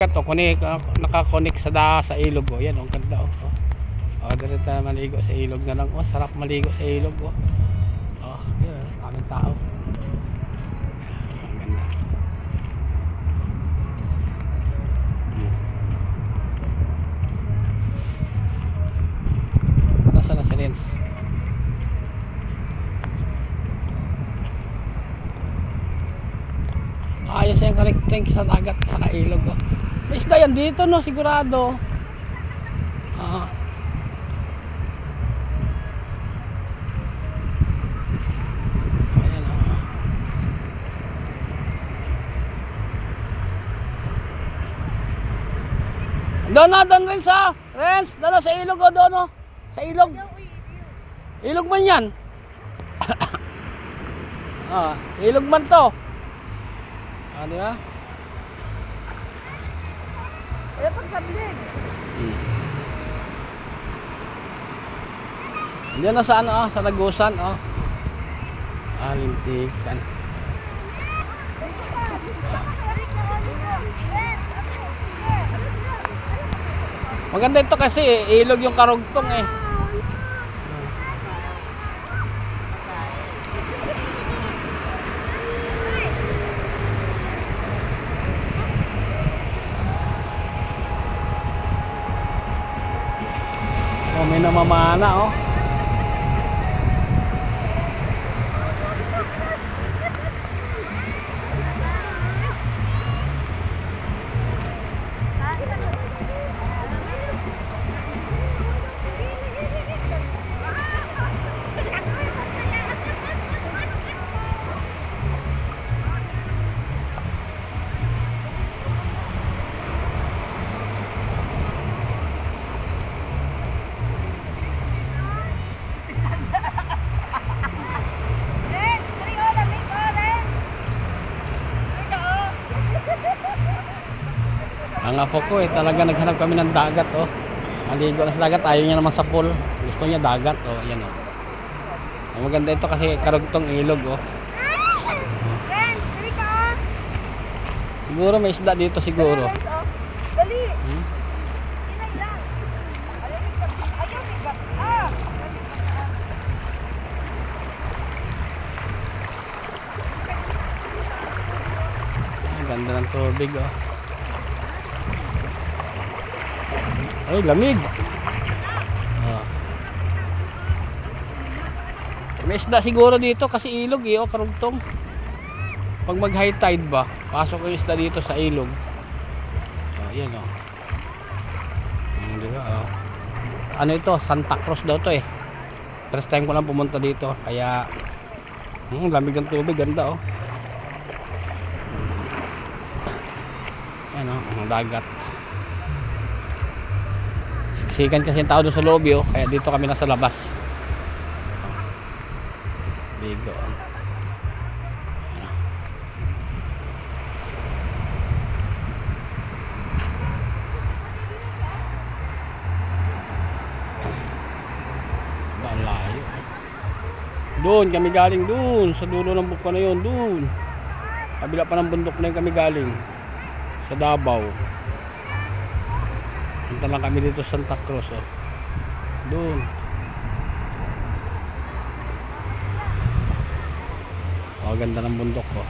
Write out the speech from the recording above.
dagat o nakakonek sa ilog o. Yan, ang ganda o. O, dito tayo maligo sa ilog na lang o. Sarap maligo sa ilog o. O, yun, aming tao. Ang ganda. Nasaan na si Renz? Ayos yung connecting sa dagat sa ilog oh. May isda yan dito no, sigurado. Ayan oh. Doon na, doon Renz ha. Renz, doon sa ilog oh, doon oh. Sa ilog. Ilog man yan. Ilog man to. Di ba? Kaya pagsablig. Diyan na sa ano sa Tagusan Lintikan. Maganda ito kasi ilog yung karugtong eh. May namamana oh. Ang apo ko talaga naghanap kami ng dagat oh. Maligo na sa dagat, ayaw niya naman sa pool. Gusto niya dagat oh, ayan oh. Ang maganda ito kasi karugtong ilog oh. Siguro may isda dito siguro. Dali. Ang ganda ng tubig oh. Ay, lamig. May isda siguro dito kasi ilog eh, karugtong. Pag mag high tide ba, pasok yung isda dito sa ilog. Ayan oh. Diba, oh. Ano ito? Santa Cruz daw to eh. First time ko lang pumunta dito, kaya lamig ng tubig, ganda oh. Ayan oh, ang dagat. Siksikan kasi yung tao doon sa lobby oh, kaya dito kami nasa labas. Bigo. Malayo. Doon kami galing doon sa dulo ng buko na yun, doon. Kabila pa ng bundok na yun kami galing sa Davao. Punta lang kami dito sa Santa Cruz oh. Doon. Oh, ganda ng bundok oh.